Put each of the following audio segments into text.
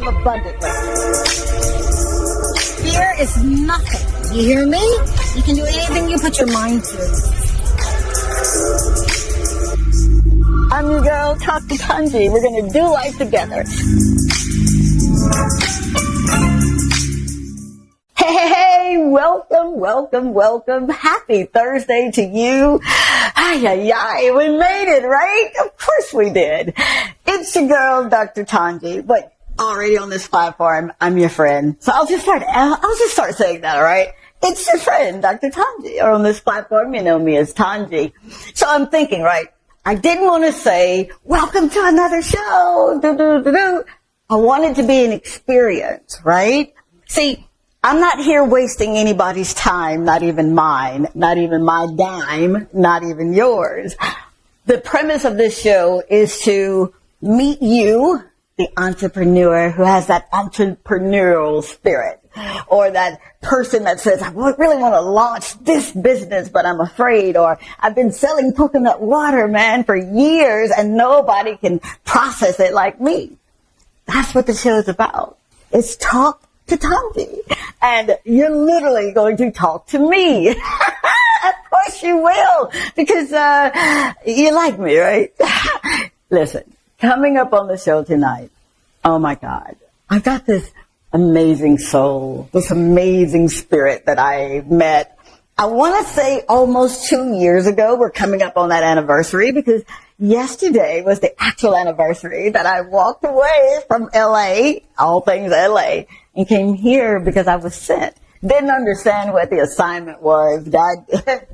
live abundantly. Fear is nothing. You hear me? You can do anything you put your mind to. I'm your girl, Tongie. We're going to do life together. Hey, welcome. Happy Thursday to you. We made it, right? Of course we did. It's your girl, Dr. Tongie, but already on this platform, I'm your friend. So I'll just start saying that, all right? It's your friend, Dr. Tongie, or on this platform, you know me as Tongie. So I'm thinking, right? I didn't want to say, welcome to another show. I want it to be an experience, right? See, I'm not here wasting anybody's time, not even mine, not even my dime, not even yours. The premise of this show is to meet you, the entrepreneur who has that entrepreneurial spirit, or that person that says, I really want to launch this business, but I'm afraid, or I've been selling coconut water, man, for years, and nobody can process it like me. That's what the show is about. It's talk to Tongie. And you're literally going to talk to me. Of course you will, because you like me, right? Listen, coming up on the show tonight, oh my God, I've got this amazing soul, this amazing spirit that I met. I want to say almost 2 years ago. We're coming up on that anniversary because yesterday was the actual anniversary that I walked away from LA, all things LA, and came here because I was sent. Didn't understand what the assignment was. God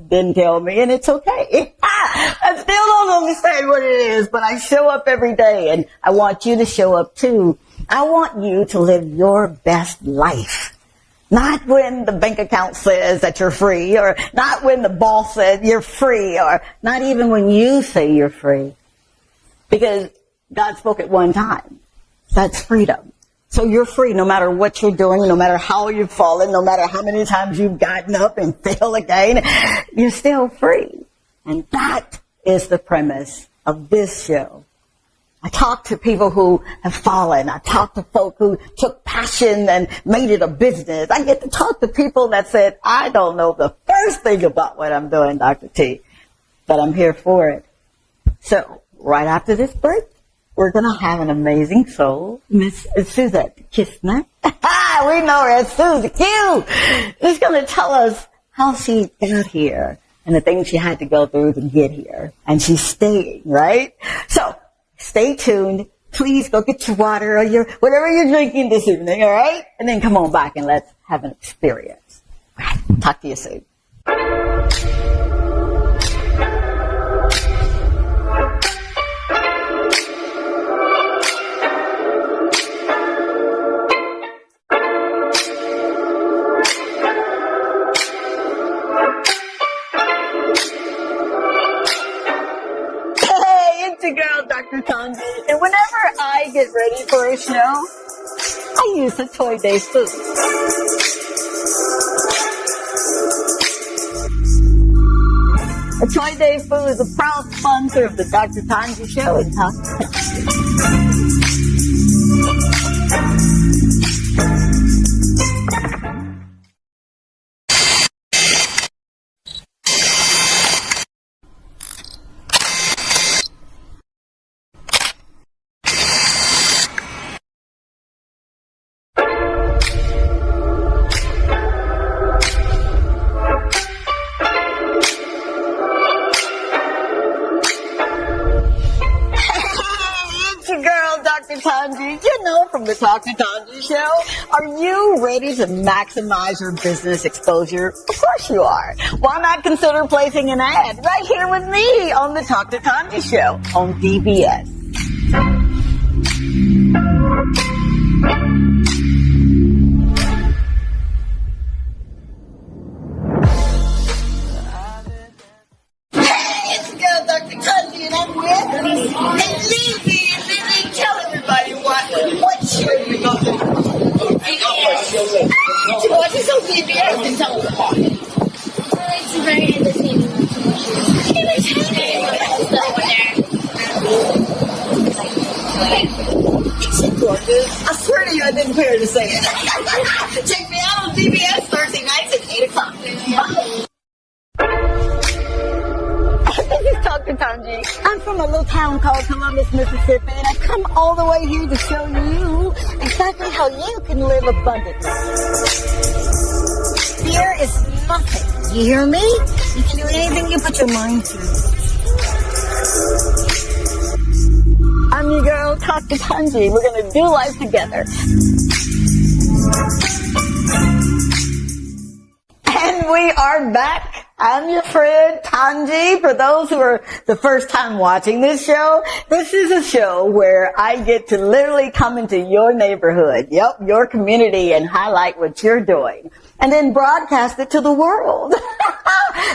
didn't tell me, and it's okay. I still don't understand what it is, but I show up every day, and I want you to show up too. I want you to live your best life. Not when the bank account says that you're free, or not when the boss says you're free, or not even when you say you're free. Because God spoke at one time. That's freedom. So you're free no matter what you're doing, no matter how you've fallen, no matter how many times you've gotten up and fell again, you're still free. And that is the premise of this show. I talk to people who have fallen. I talk to folk who took passion and made it a business. I get to talk to people that said, I don't know the first thing about what I'm doing, Dr. T, but I'm here for it. So right after this break, we're going to have an amazing soul, Miss Suzette Kisna. We know her as Suzy Q. She's going to tell us how she got here and the things she had to go through to get here. And she's staying, right? So stay tuned. Please go get your water or whatever you're drinking this evening, all right? And then come on back and let's have an experience. All right, talk to you soon. Girl, Dr. Tongie, and whenever I get ready for a show, I use the Toy Day food. The Toy Day food is a proud sponsor of the Dr. Tongie Show and Talk to Tongie. Tongie, you know from the Talk to Tongie show. Are you ready to maximize your business exposure? Of course you are. Why not consider placing an ad right here with me on the Talk to Tongie show on DBS? Hey, it's your girl, Dr. Tongie, and I'm with and Lizzie. Tell everybody what show you're going to do. To watch this on DBS and tell them about it. It's very entertaining. Entertaining? Over there. of you I didn't care to say it. Check me out on DBS Thursday nights at 8 o'clock. Bye. This is Dr. Tongie. I'm from a little town called Columbus, Mississippi, and I've come all the way here to show you exactly how you can live abundantly. Fear is nothing. You hear me? You can do anything you put your mind to. I'm your girl, Dr. Tongie. We're going to do life together. And we are back. I'm your friend, Tongie. For those who are the first time watching this show, this is a show where I get to literally come into your neighborhood, your community, and highlight what you're doing, and then broadcast it to the world.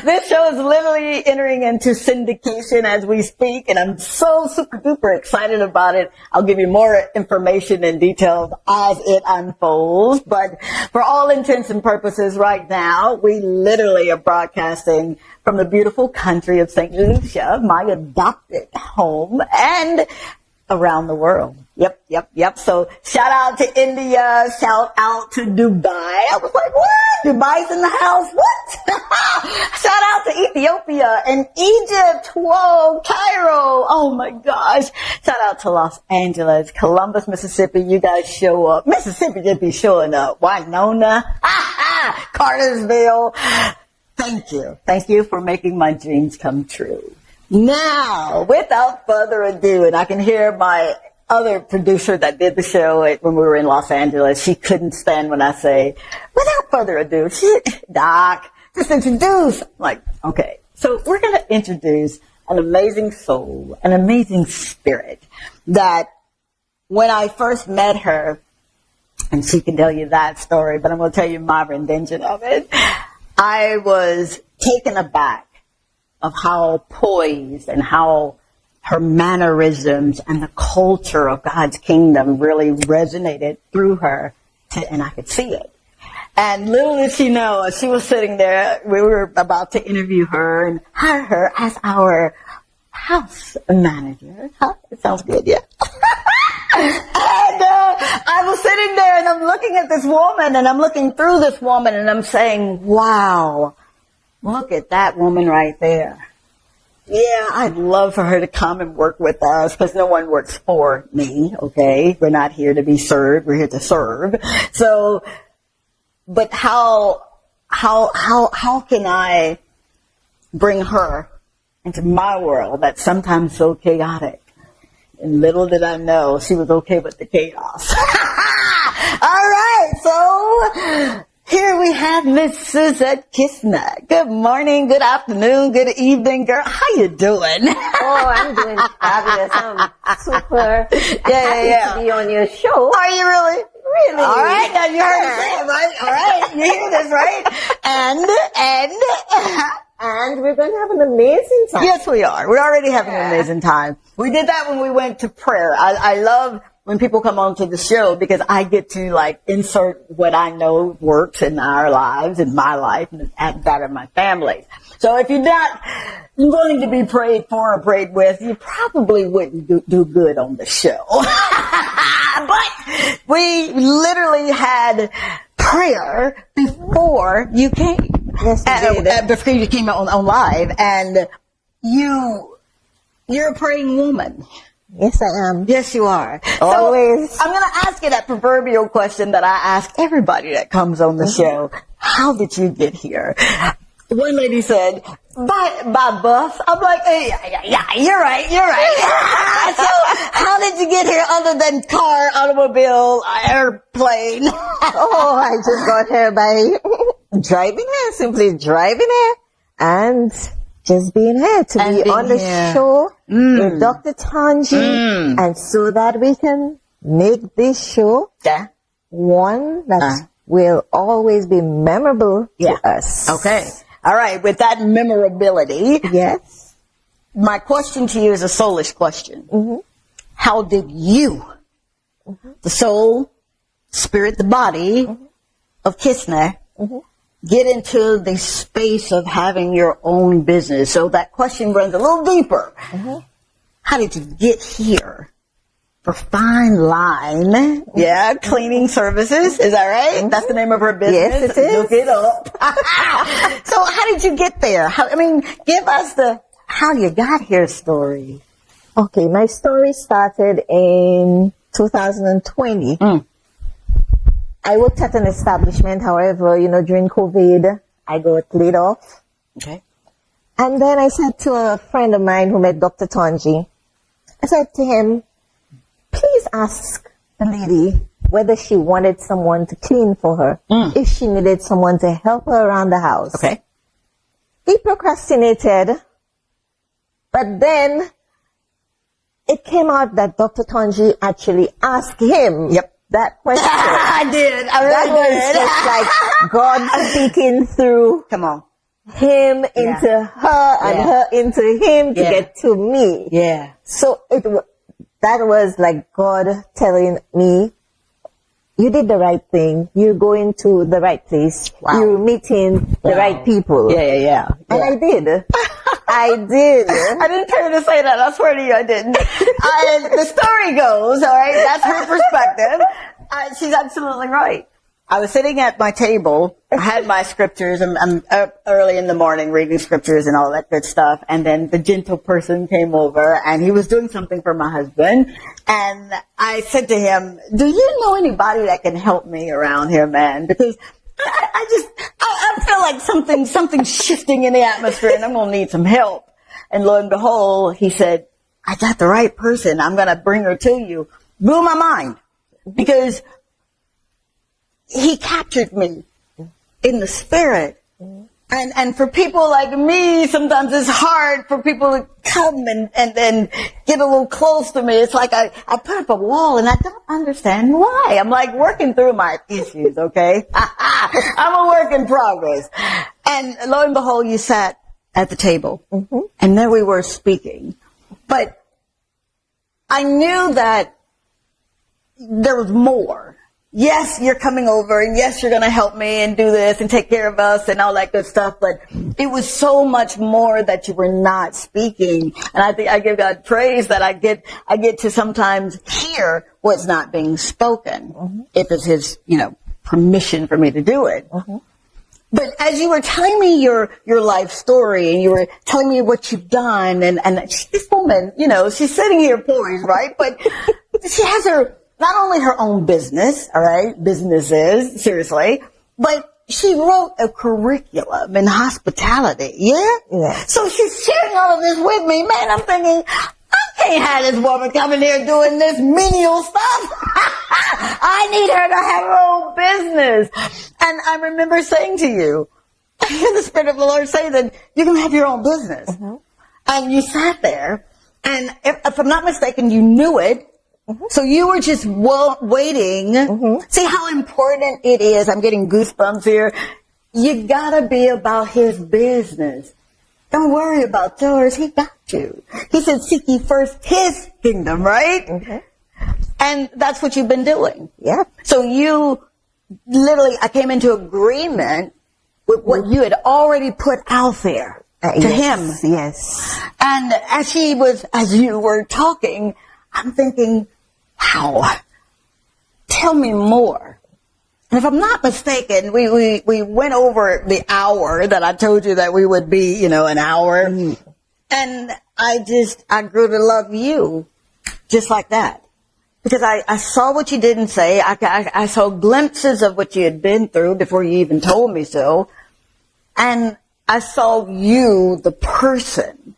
This show is literally entering into syndication as we speak, and I'm so super duper excited about it. I'll give you more information and details as it unfolds, but for all intents and purposes right now, we literally are broadcasting from the beautiful country of St. Lucia, my adopted home, and around the world. Yep. So shout out to India, shout out to Dubai. I was like, what? Dubai's in the house? What? Shout out to Ethiopia and Egypt. Whoa, Cairo. Oh my gosh. Shout out to Los Angeles, Columbus, Mississippi. You guys show up. Mississippi just be showing up. Winona, Cartersville. Thank you. Thank you for making my dreams come true. Now, without further ado, and I can hear my other producer that did the show when we were in Los Angeles, she couldn't stand when I say, without further ado, Doc, just introduce. I'm like, okay. So we're going to introduce an amazing soul, an amazing spirit that when I first met her, and she can tell you that story, but I'm going to tell you my rendition of it, I was taken aback of how poised and how her mannerisms and the culture of God's kingdom really resonated through her, and I could see it. And little did she know, as she was sitting there, we were about to interview her and hire her as our house manager. Huh? It sounds good, yeah. And I was sitting there and I'm looking at this woman and I'm looking through this woman and I'm saying, wow, look at that woman right there. Yeah, I'd love for her to come and work with us because no one works for me, okay? We're not here to be served. We're here to serve. So, but how can I bring her into my world that's sometimes so chaotic? And little did I know she was okay with the chaos. All right, so here we have Miss Suzette Kisna. Good morning, good afternoon, good evening, girl. How you doing? Oh, I'm doing fabulous. I'm super happy to be on your show. Are you really? Really? All right, now you heard me say it, right? All right, you hear this, right? And we're going to have an amazing time. Yes, we are. We're already having an amazing time. We did that when we went to prayer. I love when people come on to the show because I get to like insert what I know works in our lives, in my life, and that of my family. So if you're not willing to be prayed for or prayed with, you probably wouldn't do good on the show. But we literally had prayer before you came. Yes, before you came on live, and you're a praying woman. Yes, I am. Yes, you are. Always. So I'm going to ask you that proverbial question that I ask everybody that comes on the show. How did you get here? One lady said, by bus. I'm like, hey, yeah, you're right. So how did you get here other than car, automobile, airplane? Oh, I just got here by driving here, simply driving here, and just being here to be on the show with Dr. Tongie, and so that we can make this show one that will always be memorable to us. Okay. All right. With that memorability, yes. My question to you is a soulish question. Mm-hmm. How did you, the soul, spirit, the body of Kisna, get into the space of having your own business? So that question runs a little deeper. How did you get here for Fine Line. Yeah, cleaning services. Is that right? That's the name of her business. Yes, it is. Look it up. So how did you get there? Give us the how you got here story. Okay, my story started in 2020. I worked at an establishment, however, during COVID, I got laid off. Okay. And then I said to a friend of mine who met Dr. Tongie, I said to him, please ask the lady whether she wanted someone to clean for her, if she needed someone to help her around the house. Okay. He procrastinated, but then it came out that Dr. Tongie actually asked him that question. I did. I really that was just like God speaking through Come on. him into her and her into him to get to me. Yeah. So that was like God telling me, you did the right thing. You're going to the right place. Wow. You're meeting the right people. Yeah. And I did. I did. I didn't tell you to say that. I swear to you, I didn't. The story goes, all right, that's her perspective. She's absolutely right. I was sitting at my table. I had my scriptures. I'm up early in the morning reading scriptures and all that good stuff. And then the gentle person came over and he was doing something for my husband. And I said to him, do you know anybody that can help me around here, man? Because I feel like something's shifting in the atmosphere and I'm going to need some help. And lo and behold, he said, I got the right person. I'm going to bring her to you. Blew my mind because he captured me in the spirit. And for people like me, sometimes it's hard for people to come and then get a little close to me. It's like I put up a wall and I don't understand why. I'm like working through my issues, okay? I'm a work in progress. And lo and behold, you sat at the table and there we were speaking. But I knew that there was more. Yes, you're coming over and yes, you're going to help me and do this and take care of us and all that good stuff. But it was so much more that you were not speaking. And I think I give God praise that I get to sometimes hear what's not being spoken if it's his, permission for me to do it. But as you were telling me your life story and you were telling me what you've done and this woman, she's sitting here poised, right? But she has not only her own business, all right, businesses, seriously, but she wrote a curriculum in hospitality, yeah? So she's sharing all of this with me. Man, I'm thinking, I can't have this woman coming here doing this menial stuff. I need her to have her own business. And I remember saying to you, I hear the Spirit of the Lord say that you can have your own business. And you sat there, and if I'm not mistaken, you knew it. So you were just waiting. See how important it is. I'm getting goosebumps here. You gotta be about his business. Don't worry about yours. He got you. He said, seek ye first his kingdom, right? And that's what you've been doing. Yeah. So you literally, I came into agreement with what you had already put out there to him. Yes. And as you were talking, I'm thinking, wow, tell me more. And if I'm not mistaken, we went over the hour that I told you that we would be, an hour. And I grew to love you just like that. Because I saw what you didn't say. I saw glimpses of what you had been through before you even told me so. And I saw you, the person.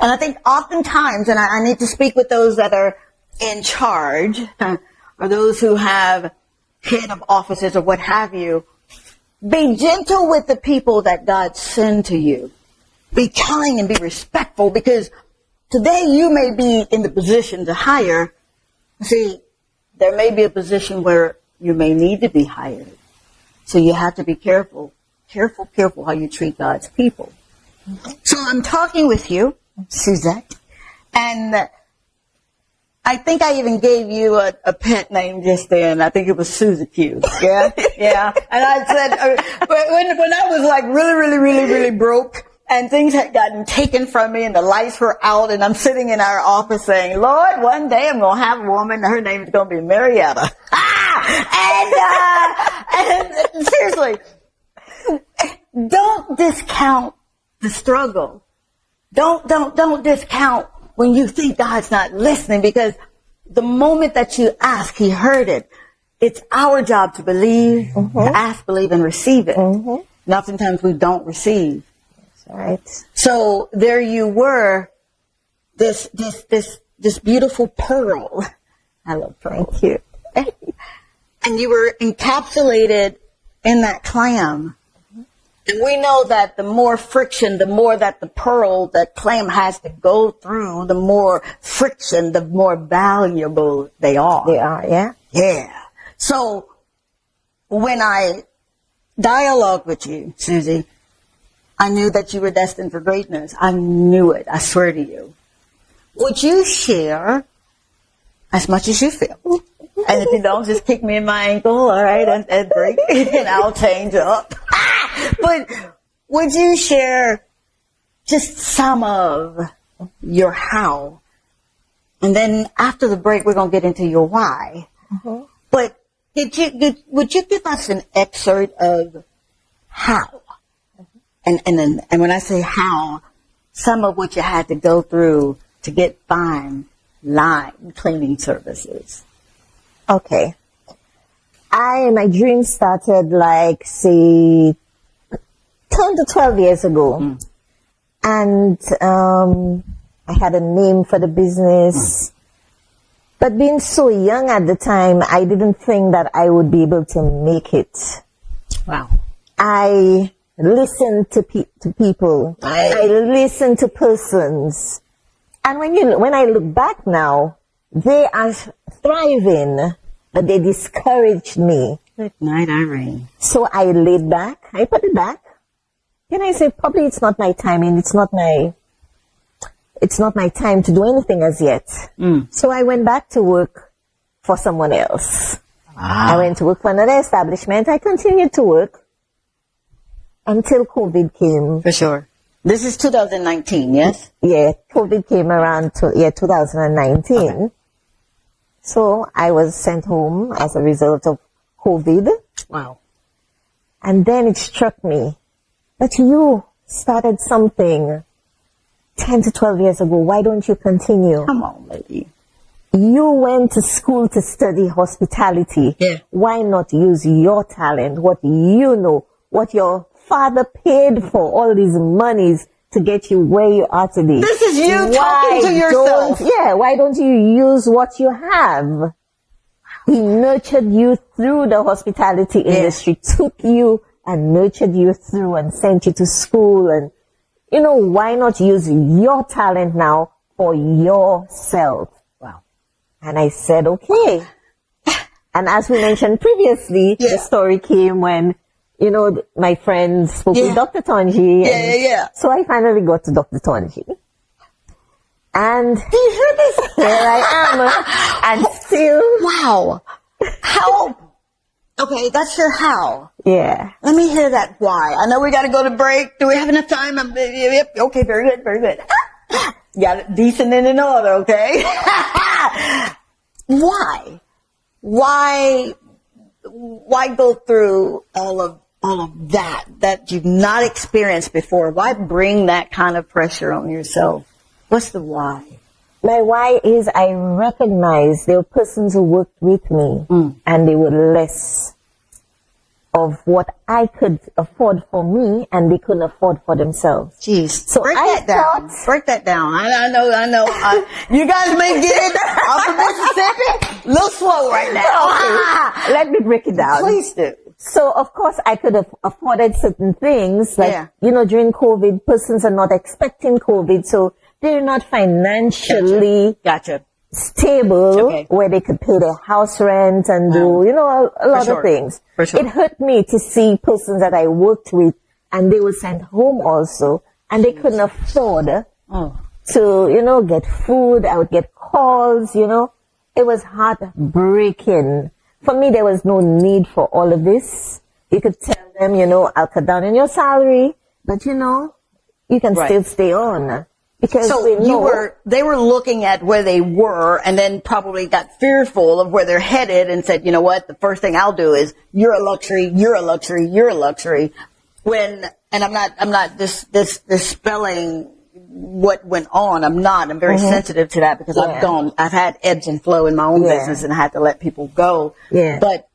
And I think oftentimes, and I need to speak with those that are in charge, or those who have head of offices or what have you, be gentle with the people that God send to you. Be kind and be respectful, because today you may be in the position to hire. See, there may be a position where you may need to be hired. So you have to be careful how you treat God's people. So I'm talking with you, Suzette, and I think I even gave you a pet name just then. I think it was Suzy Q. Yeah. And I said, when I was like really, really, really, really broke, and things had gotten taken from me and the lights were out and I'm sitting in our office saying, Lord, one day I'm going to have a woman. Her name is going to be Marietta. And seriously, don't discount the struggle. Don't discount when you think God's not listening, because the moment that you ask, he heard it. It's our job to believe, to ask, believe, and receive it. And oftentimes we don't receive. That's right. So there you were, this beautiful pearl. I love pearl. Thank you. And you were encapsulated in that clam. And we know that the more friction, the more that the pearl, that clam has to go through, the more friction, the more valuable they are. They are, yeah. Yeah. So when I dialogue with you, Suzy, I knew that you were destined for greatness. I knew it. I swear to you. Would you share as much as you feel? And if you don't, just kick me in my ankle, all right, and break it, and I'll change up. But would you share just some of your how? And then after the break, we're going to get into your why. But would you give us an excerpt of how? And when I say how, some of what you had to go through to get fine line cleaning services. Okay. My dream started like, say, 10 to 12 years ago. And I had a name for the business. But being so young at the time, I didn't think that I would be able to make it. Wow. I listened to people. I listened to persons. And when I look back now, they are thriving, but they discouraged me. Good night, Irene. So I laid back. I put it back. Then I said, probably it's not my time, and it's not my time to do anything as yet. So I went back to work for someone else. I went to work for another establishment. I continued to work until COVID came. For sure. This is 2019, yes? Yeah, COVID came around 2019. Okay. So I was sent home as a result of COVID. Wow. And then it struck me that you started something 10 to 12 years ago. Why don't you continue? Come on, lady. You went to school to study hospitality. Yeah. Why not use your talent, what you know, what your father paid for all these monies to get you where you are today? This is you talking to yourself. Why don't you use what you have? He nurtured you through the hospitality industry, took you and nurtured you through and sent you to school. And, why not use your talent now for yourself? Wow. And I said, okay. And as we mentioned previously, the story came when, my friend spoke with Dr. Tongie. So I finally got to Dr. Tongie. And do you hear this? Here I am. And still. Wow. How? Okay, that's your how. Yeah. Let me hear that why. I know we got to go to break. Do we have enough time? Yep. Okay, very good, very good. Got it decent and in order, okay? Why? Why go through all of that you've not experienced before? Why bring that kind of pressure on yourself? What's the why? My why is I recognize there were persons who worked with me and they were less of what I could afford for me and they couldn't afford for themselves. Jeez. So break that down. Break that down. I know. You guys may get it. I'm from Mississippi. A little slow right now. Okay. Let me break it down. Please do. So, of course, I could have afforded certain things. Like, during COVID, persons are not expecting COVID. So, they're not financially stable where they could pay their house rent and do, a lot of things. For sure. It hurt me to see persons that I worked with and they were sent home also and they couldn't afford to, get food. I would get calls, It was heartbreaking. For me, there was no need for all of this. You could tell them, I'll cut down on your salary, but you you can still stay on. Because they were looking at where they were and then probably got fearful of where they're headed and said, you know what, the first thing I'll do is you're a luxury, you're a luxury, you're a luxury. And I'm not dispelling what went on. I'm very sensitive to that because I've had ebbs and flow in my own business and I had to let people go. Yeah. But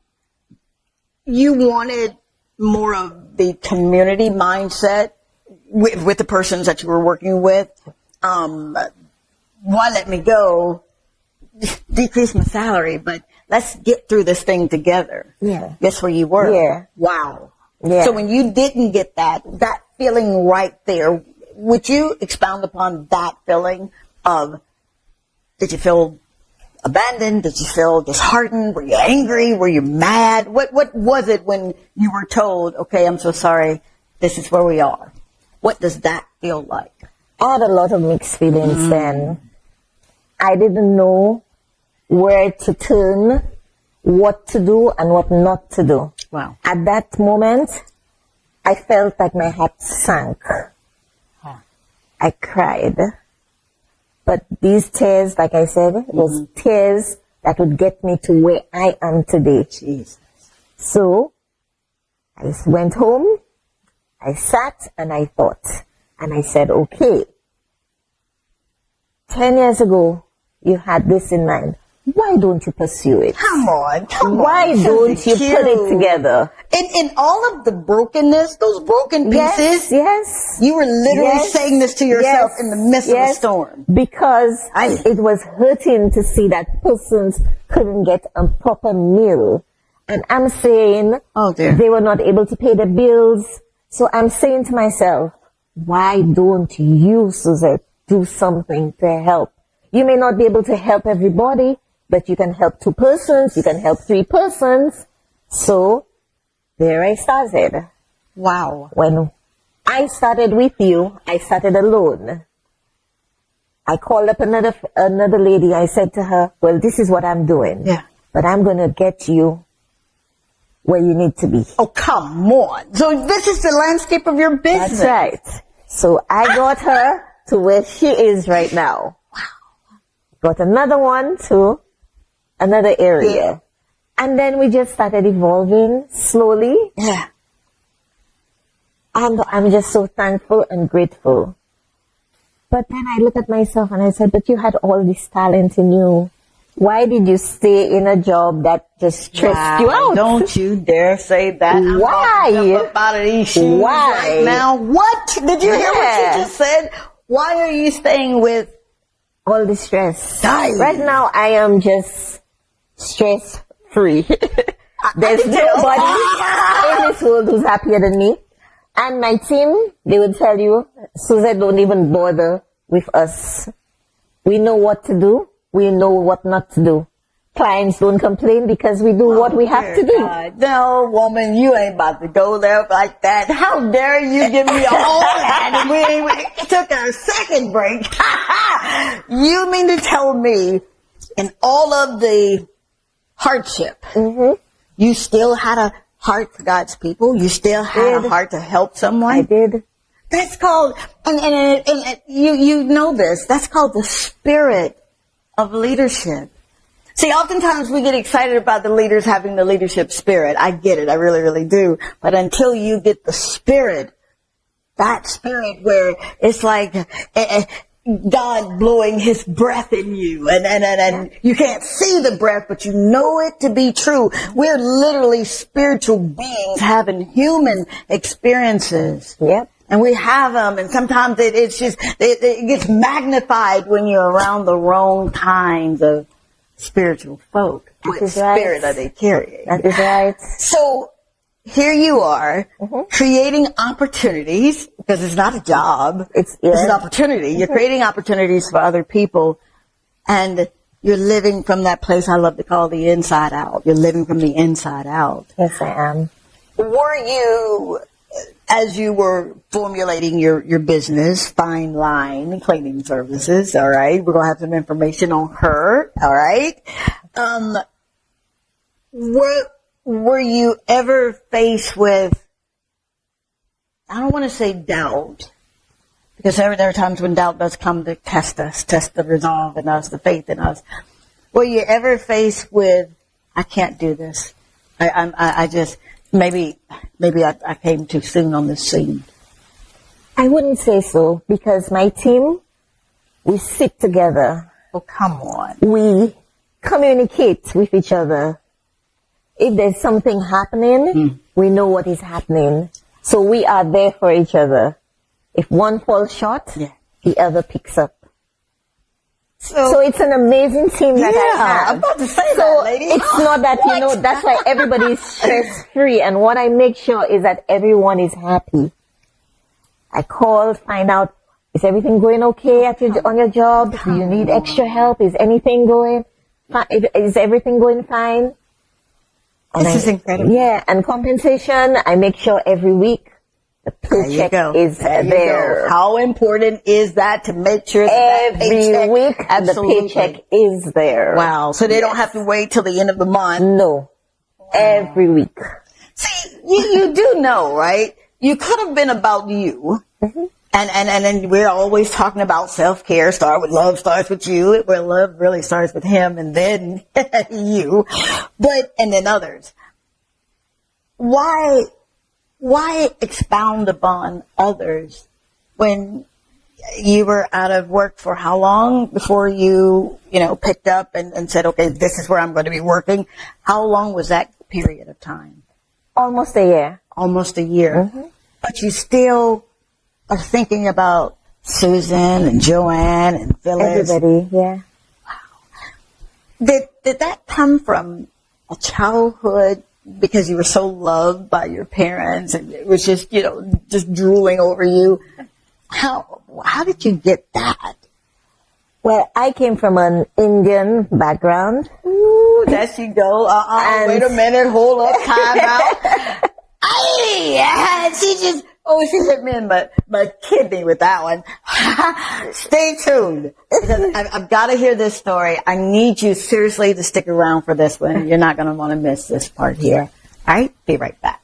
you wanted more of the community mindset with the persons that you were working with. Why let me go, decrease my salary, but let's get through this thing together. Yeah. Guess where you were? Yeah. Wow. Yeah. So when you didn't get that feeling right there, would you expound upon that feeling of, did you feel abandoned? Did you feel disheartened? Were you angry? Were you mad? What was it when you were told, okay, I'm so sorry, this is where we are? What does that feel like? I had a lot of mixed feelings then. I didn't know where to turn, what to do, and what not to do. Wow. At that moment, I felt like my heart sank. Huh. I cried. But these tears, like I said, was tears that would get me to where I am today. Jesus. So, I went home, I sat, and I thought. And I said, okay, 10 years ago, you had this in mind. Why don't you pursue it? Come on. Why don't you put it together? In all of the brokenness, those broken pieces, you were literally saying this to yourself in the midst of a storm. Because it was hurting to see that persons couldn't get a proper meal. And I'm saying, they were not able to pay the bills. So I'm saying to myself, why don't you, Suzette, do something to help? You may not be able to help everybody, but you can help 2 persons, you can help 3 persons. So, there I started. Wow. When I started with you, I started alone. I called up another lady, I said to her, well, this is what I'm doing. Yeah. But I'm going to get you where you need to be. Oh, come on. So this is the landscape of your business. That's right. So I got her to where she is right now. Wow. Got another one to another area. Yeah. And then we just started evolving slowly. Yeah. And I'm just so thankful and grateful. But then I look at myself and I said, but you had all this talent in you. Why did you stay in a job that just stressed you out? Don't you dare say that. Why? I'm up out of these shoes right now. What? Did you hear what you just said? Why are you staying with all the stress? Right now, I am just stress-free. There's nobody in this world who's happier than me. And my team, they would tell you, Suzette, don't even bother with us. We know what to do. We know what not to do. Clients don't complain because we do what we have to do. God. No, woman, you ain't about to go there like that. How dare you give me a whole hand and we took our second break. You mean to tell me in all of the hardship, you still had a heart for God's people? You still had a heart to help someone? I did. That's called, and you know this, that's called the spirit of leadership. See, oftentimes we get excited about the leaders having the leadership spirit. I get it. I really, really do. But until you get the spirit, that spirit where it's like God blowing his breath in you and you can't see the breath, but you know it to be true. We're literally spiritual beings having human experiences. Yep. And we have them, and sometimes it gets magnified when you're around the wrong kinds of spiritual folk. What spirit are they carrying? That is right. So here you are creating opportunities, because it's not a job. It's an opportunity. You're creating opportunities for other people, and you're living from that place I love to call the inside out. You're living from the inside out. Yes, I am. Were you, as you were formulating your business, Fine Line Cleaning Services, all right? We're going to have some information on her, all right? Were you ever faced with, I don't want to say doubt, Because there are times when doubt does come to test us, test the resolve in us, the faith in us. Were you ever faced with, I can't do this. I just, maybe I came too soon on this scene. I wouldn't say so, because my team, we sit together. Oh, come on. We communicate with each other. If there's something happening, we know what is happening. So we are there for each other. If one falls short, the other picks up. So it's an amazing team that I have. I'm about to say that, lady. It's not that, that's why everybody is stress-free. And what I make sure is that everyone is happy. I call, find out, is everything going okay on your job? Do you need extra help? Is anything going fine? Is everything going fine? And this is incredible. Yeah, and compensation, I make sure every week the paycheck is there. How important is that to make sure that every week the paycheck is there? Wow. So they don't have to wait till the end of the month? No. Wow. Every week. See, you do know, right? You could have been about you. Mm-hmm. And we're always talking about self-care. Love starts with you. Where love really starts with him and then you. And then others. Why expound upon others when you were out of work for how long before you picked up and said, okay, this is where I'm going to be working? How long was that period of time? Almost a year. Almost a year. Mm-hmm. But you still are thinking about Susan and Joanne and Phyllis. Everybody, yeah. Wow. Did that come from a childhood because you were so loved by your parents and it was just, just drooling over you? How did you get that? Well, I came from an Indian background. Ooh, there she go. Wait a minute. Hold up. Time out. She hit me in my kidney with that one. Stay tuned. Because I've got to hear this story. I need you seriously to stick around for this one. You're not going to want to miss this part here. All right? Be right back.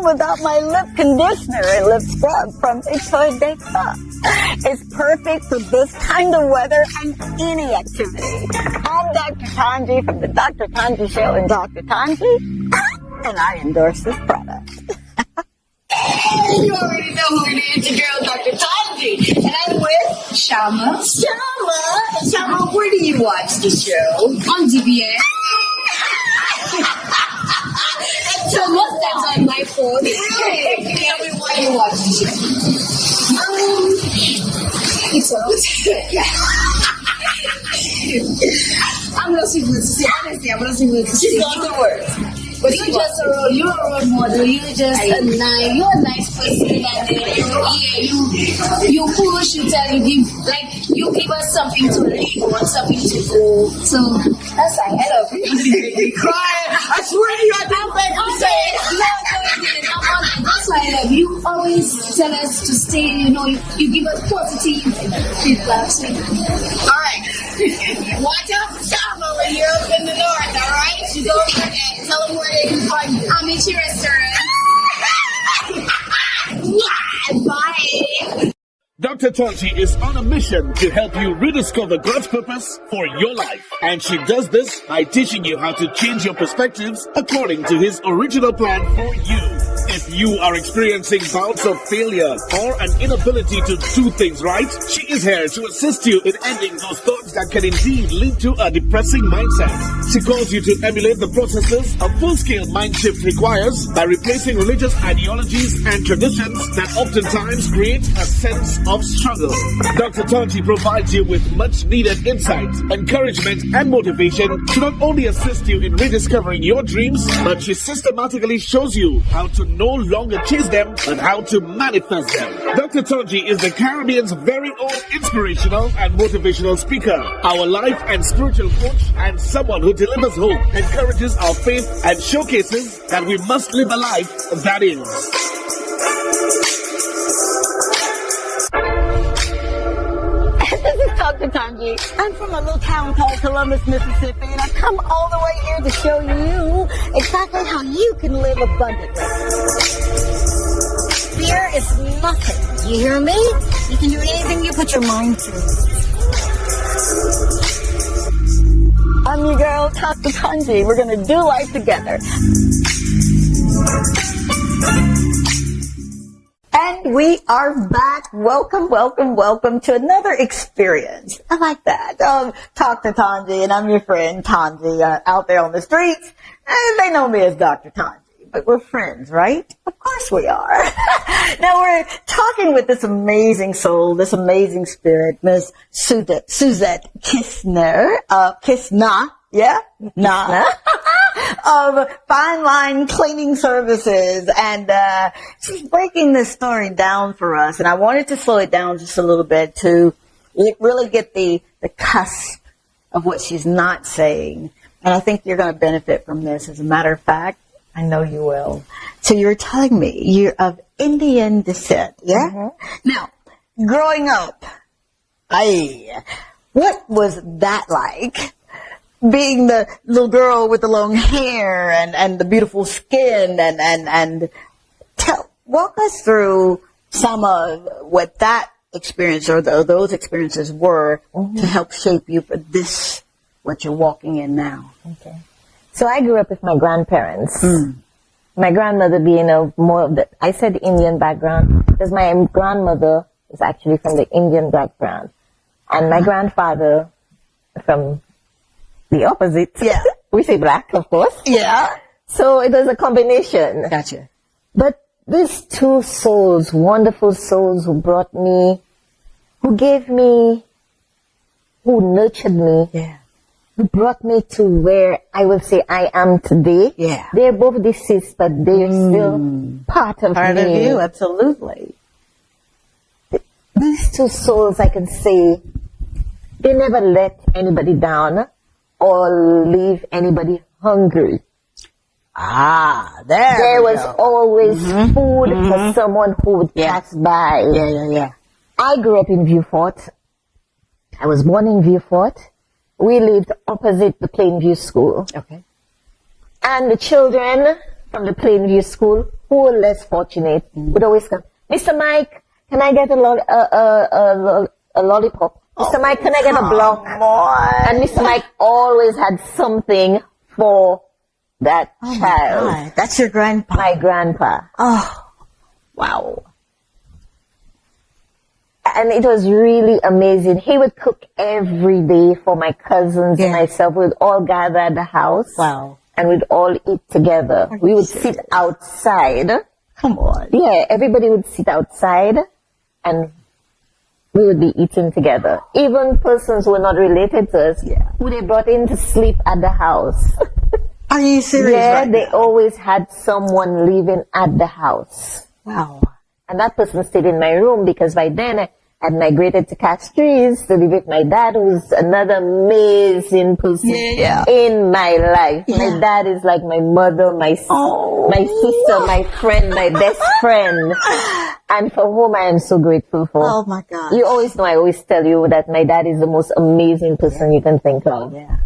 Without my lip conditioner and lip scrub from T2T. It's perfect for this kind of weather and any activity. I'm Dr. Tongie from the Dr. Tongie Show and Dr. Tongie, and I endorse this product. You already know who it is, your girl, Dr. Tongie. And I'm with Shama. And Shama, where do you watch the show? On DBS. So most times on my phone. Really? Tell me why you watch the show. It's I'm not able to say, honestly, I'm not able to say. She's not the word. But you're a role model. You're a nice person. You push, you give us something to live on, something to go. So that's ahead of you. Crying. I swear to you, I don't think I'm saying. That's why I love you. Always tell us to stay. You give us positive feedback. All right. Watch out for Shama when you're up in the north. All right, she's over and tell them where they can find you. I'm at your restaurant. Bye. Dr. Tongie is on a mission to help you rediscover God's purpose for your life. And she does this by teaching you how to change your perspectives according to His original plan for you. If you are experiencing bouts of failure or an inability to do things right, she is here to assist you in ending those thoughts that can indeed lead to a depressing mindset. She calls you to emulate the processes a full-scale mind shift requires by replacing religious ideologies and traditions that oftentimes create a sense of struggle. Dr. Tongie provides you with much-needed insight, encouragement, and motivation to not only assist you in rediscovering your dreams, but she systematically shows you how to no longer chase them, but how to manifest them. Dr. Tongie is the Caribbean's very own inspirational and motivational speaker, our life and spiritual coach, and someone who delivers hope, encourages our faith, and showcases that we must live a life that is. This is Dr. Tongie. I'm from a little town called Columbus, Mississippi, and I've come all the way here to show you exactly how you can live abundantly. Fear is nothing. You hear me? You can do anything you put your mind to. I'm your girl, Dr. Tongie. We're going to do life together. And we are back. Welcome, welcome, welcome to another experience. I like that. Talk to Tongie, and I'm your friend Tongie out there on the streets. And they know me as Dr. Tongie, but we're friends, right? Of course we are. Now we're talking with this amazing soul, this amazing spirit, Miss Suzette Kisna, yeah? Nah. Of Fine Line Cleaning Services, and she's breaking this story down for us, and I wanted to slow it down just a little bit to really get the cusp of what she's not saying, and I think you're going to benefit from this. As a matter of fact, I know you will. So you were telling me you're of Indian descent, yeah? Mm-hmm. Now, growing up, what was that like? Being the little girl with the long hair and the beautiful skin and walk us through some of what that experience or those experiences were to help shape you for this, what you're walking in now. Okay. So I grew up with my grandparents. My grandmother being I said Indian background because my grandmother is actually from the Indian background. And my grandfather from the opposite. Yeah. We say black, of course. Yeah. So it was a combination. Gotcha. But these two souls, wonderful souls who brought me, who gave me, who nurtured me, who brought me to where I will say I am today. Yeah. They're both deceased, but they're still part of me. Part of you, absolutely. These two souls, I can say, they never let anybody down or leave anybody hungry. There was always food for someone who would pass by. Yeah. I grew up in Vieux-Fort. I was born in Vieux-Fort. We lived opposite the Plainview School. Okay. And the children from the Plainview School who were less fortunate would always come, Mr. Mike, can I get a lollipop? Mr. Mike, can I get a block? And Mr. Mike always had something for that child. God. That's your grandpa? My grandpa. Oh, wow. And it was really amazing. He would cook every day for my cousins and myself. We'd all gather at the house. Wow. And we'd all eat together. We would sit outside. Come on. Yeah, everybody would sit outside and we would be eating together. Even persons who were not related to us, who they brought in to sleep at the house. Are you serious? Yeah, they always had someone living at the house. Wow. And that person stayed in my room because by then I had migrated to Castries to live with my dad, who's another amazing person in my life. My dad is like my mother, my sister, my friend, my best friend. And for whom I am so grateful for. Oh my God. You always know, I always tell you that my dad is the most amazing person you can think of. Yeah.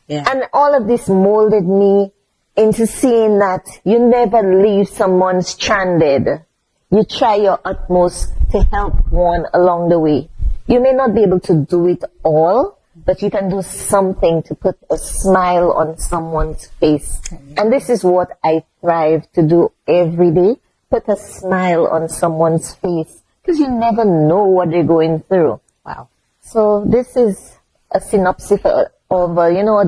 And all of this molded me into seeing that you never leave someone stranded. You try your utmost to help one along the way. You may not be able to do it all, but you can do something to put a smile on someone's face. And this is what I strive to do every day put a smile on someone's face, because you never know what they're going through. Wow. So this is a synopsis of,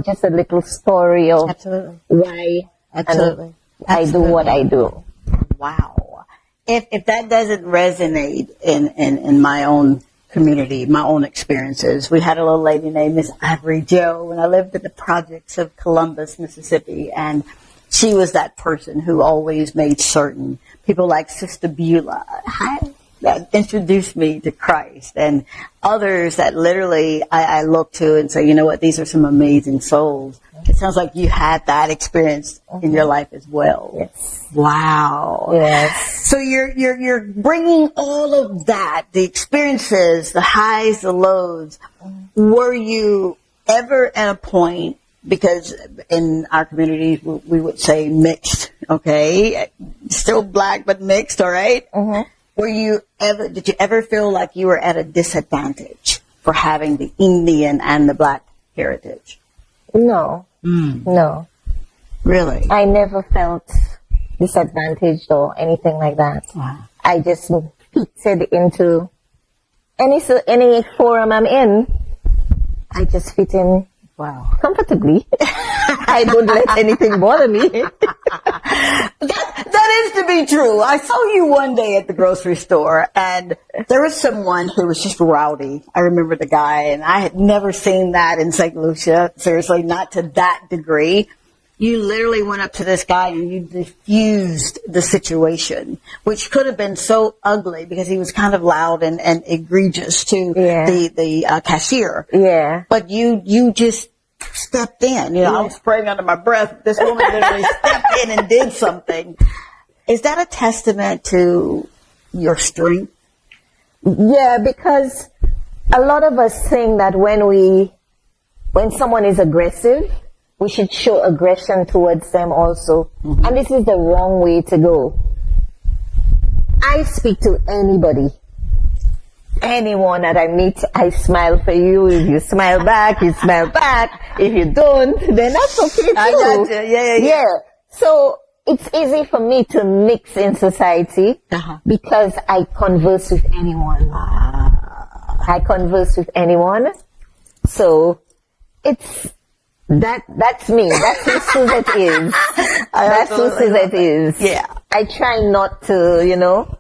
just a little story of Absolutely. why Absolutely. I do what I do. Wow. If that doesn't resonate in my own community, my own experiences, we had a little lady named Miss Ivory Joe when I lived in the projects of Columbus, Mississippi, and she was that person who always made certain people like Sister Beulah that introduced me to Christ, and others that literally I look to and say, you know what, these are some amazing souls. It sounds like you had that experience in your life as well. Yes. Wow. Yes. So you're bringing all of that, the experiences, the highs, the lows. Were you ever at a point, because in our community we would say mixed, okay? Still black, but mixed, all right? Mm-hmm. Did you ever feel like you were at a disadvantage for having the Indian and the black heritage? No. No. Really? I never felt disadvantaged or anything like that. Wow. I just fitted into any forum I'm in. I just fit in comfortably. I don't let anything bother me. That is to be true. I saw you one day at the grocery store, and there was someone who was just rowdy. I remember the guy, and I had never seen that in St. Lucia. Seriously, not to that degree. You literally went up to this guy and you diffused the situation, which could have been so ugly because he was kind of loud and egregious to the cashier. Yeah. But you just stepped in. I was spraying under my breath. This woman literally stepped in and did something. Is that a testament to your strength? Yeah, because a lot of us think that when someone is aggressive, we should show aggression towards them also. Mm-hmm. And this is the wrong way to go. I speak to anybody. Anyone that I meet, I smile for you. If you smile back, you smile back. If you don't, then that's okay too. I got you. Yeah. So it's easy for me to mix in society because I converse with anyone. I converse with anyone. So that's me. That's who Suzette is. That's who Suzette is. Yeah. I try not to,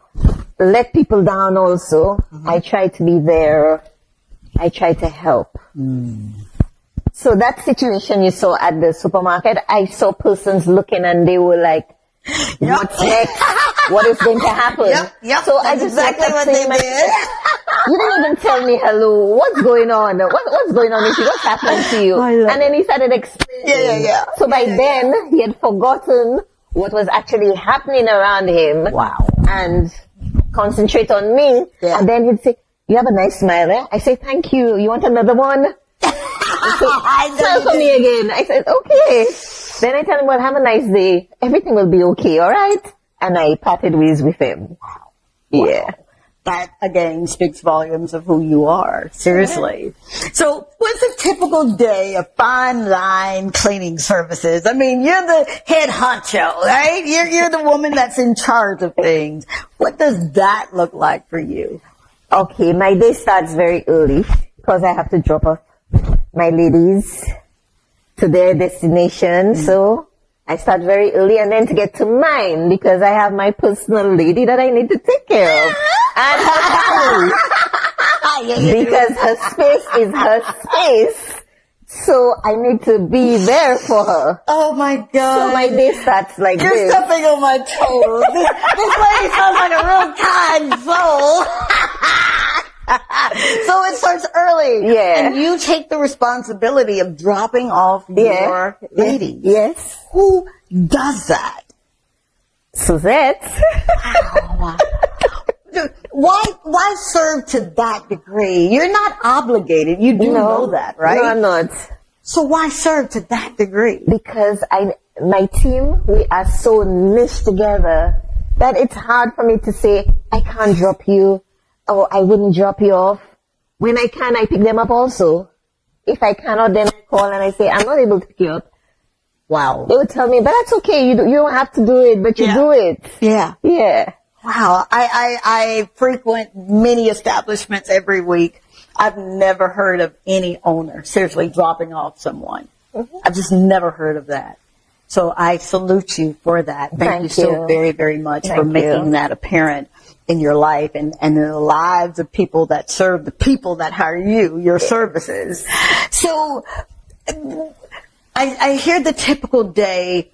let people down also. Mm-hmm. I try to be there. I try to help. So that situation you saw at the supermarket, I saw persons looking and they were like, what's next? What is going to happen? Yep. So I just exactly what they did. You didn't even tell me hello. What's going on? What's going on with you? What's happening to you? And then he started explaining. Yeah. So by then, he had forgotten what was actually happening around him. Wow. And concentrate on me. Yeah. And then he'd say, you have a nice smile, eh? I say, thank you. You want another one? Smile for me again. I said, okay. Then I tell him, well, have a nice day. Everything will be okay, all right? And I parted ways with him. Wow. Yeah. That, again, speaks volumes of who you are. Seriously. Yeah. So, what's a typical day of fine line cleaning services? I mean, you're the head honcho, right? You're the woman that's in charge of things. What does that look like for you? Okay, my day starts very early because I have to drop off my ladies to their destination. So, I start very early and then to get to mine because I have my personal lady that I need to take care of. And her family. Because her space is her space. So I need to be there for her. Oh my God. So my day starts like You're this. stepping on my toes. This lady sounds like a real kind soul. So it starts early. Yeah. And you take the responsibility of dropping off your ladies. Yes. Who does that? Suzette. Wow. Why serve to that degree? You're not obligated. You do know that, right? No, I'm not. So why serve to that degree? Because my team, we are so meshed together that it's hard for me to say, I can't drop you, or I wouldn't drop you off. When I can, I pick them up also. If I cannot, then I call and I say, I'm not able to pick you up. Wow. They would tell me, but that's okay. You don't have to do it, but you do it. Yeah. Yeah. Wow. I frequent many establishments every week. I've never heard of any owner seriously dropping off someone. I've just never heard of that. So I salute you for that. Thank you so very, very much for making that apparent in your life and in the lives of people that serve the people that hire you, your services. So I hear the typical day.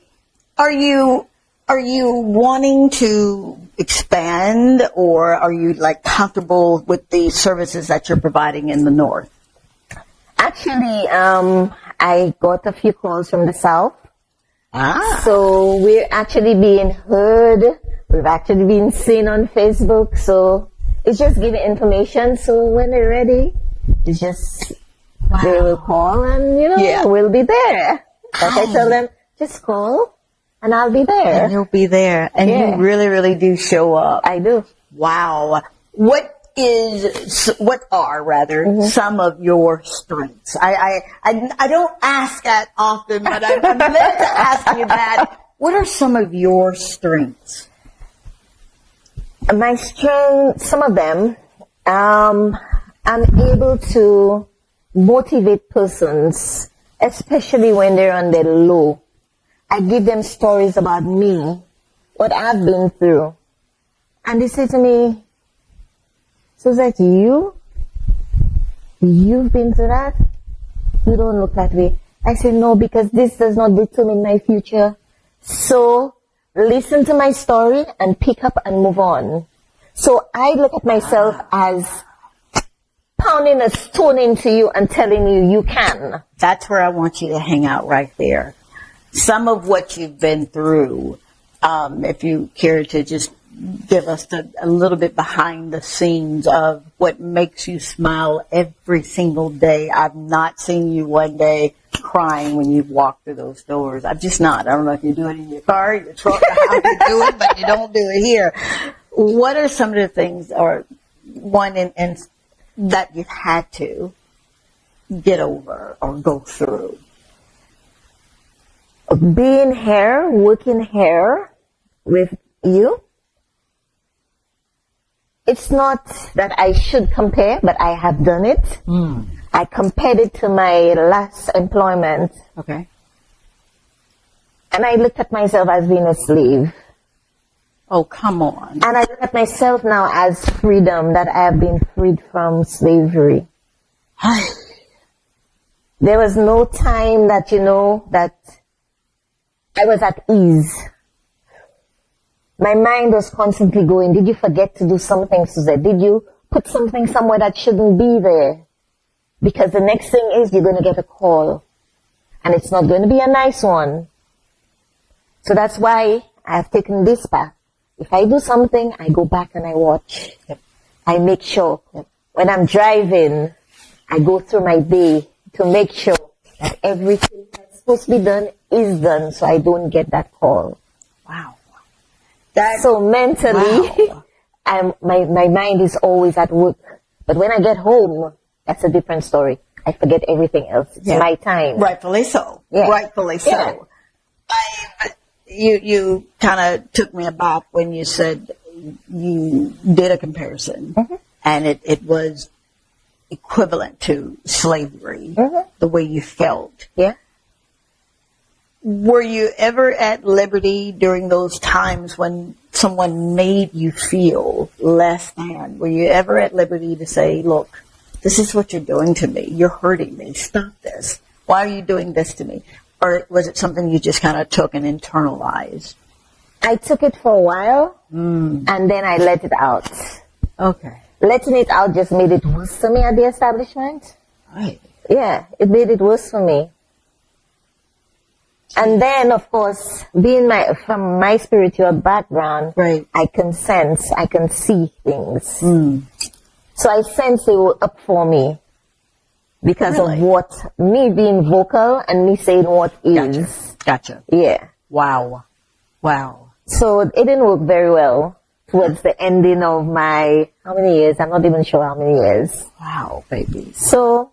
Are you wanting to expand, or are you like comfortable with the services that you're providing in the North? Actually, I got a few calls from the South. Ah. So we're actually being heard. We've actually been seen on Facebook. So it's just giving information. So when they're ready, it's just they will call and, we'll be there. Like I tell them, just call and I'll be there. And you'll be there. And you really, really do show up. I do. Wow. What are some of your strengths? I don't ask that often, but I'm glad to ask you that. What are some of your strengths? My strength, some of them, I'm able to motivate persons, especially when they're on their low. I give them stories about me, what I've been through. And they say to me, Suzette, you've been through that? You don't look that way. I say, no, because this does not determine my future. So listen to my story and pick up and move on. So I look at myself as pounding a stone into you and telling you, you can. That's where I want you to hang out right there. Some of what you've been through, if you care to just give us a little bit behind the scenes of what makes you smile every single day. I've not seen you one day crying when you've walked through those doors. I'm just not. I don't know if you do it in your car, your truck, how you do it, but you don't do it here. What are some of the things, or one in that you've had to get over or go through? Being here, working here with you. It's not that I should compare, but I have done it. I compared it to my last employment. Okay. And I looked at myself as being a slave. Oh, come on. And I look at myself now as freedom, that I have been freed from slavery. There was no time that, that I was at ease. My mind was constantly going, did you forget to do something, Suzette? Did you put something somewhere that shouldn't be there? Because the next thing is you're going to get a call. And it's not going to be a nice one. So that's why I have taken this path. If I do something, I go back and I watch. I make sure. When I'm driving, I go through my day to make sure that everything that's supposed to be done is done, so I don't get that call. Wow. So mentally, my mind is always at work. But when I get home, that's a different story. I forget everything else. It's my time. Rightfully so. Yeah. Rightfully so. Yeah. You kind of took me aback when you said you did a comparison, and it was equivalent to slavery, the way you felt. Yeah. Were you ever at liberty during those times when someone made you feel less than? Were you ever at liberty to say, look, this is what you're doing to me. You're hurting me. Stop this. Why are you doing this to me? Or was it something you just kind of took and internalized? I took it for a while, and then I let it out. Okay. Letting it out just made it worse for me at the establishment. Right. Yeah, it made it worse for me. And then, of course, being from my spiritual background, right, I can sense, I can see things. So I sense they were up for me because of what, me being vocal and me saying what is. Gotcha. Yeah. Wow. So it didn't work very well towards the ending of my, how many years? I'm not even sure how many years. Wow, baby. So,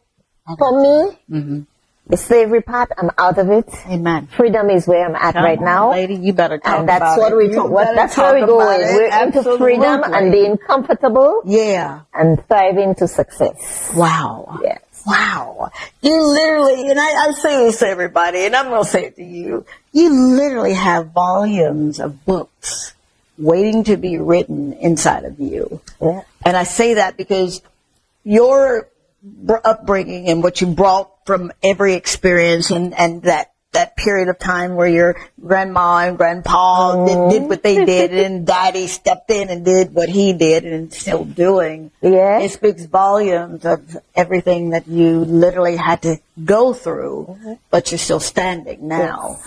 for me, The slavery part, I'm out of it. Amen. Freedom is where I'm at right now. Lady, you better talk and that's about what it. we talk. That's where we're going. We're into freedom and being comfortable. Yeah. And thriving to success. Wow. Yes. Wow. You literally, and I say this to everybody, and I'm going to say it to you, you literally have volumes of books waiting to be written inside of you. Yeah. And I say that because your upbringing and what you brought from every experience and that period of time where your grandma and grandpa did what they did and daddy stepped in and did what he did and still doing. Yeah. It speaks volumes of everything that you literally had to go through, but you're still standing now.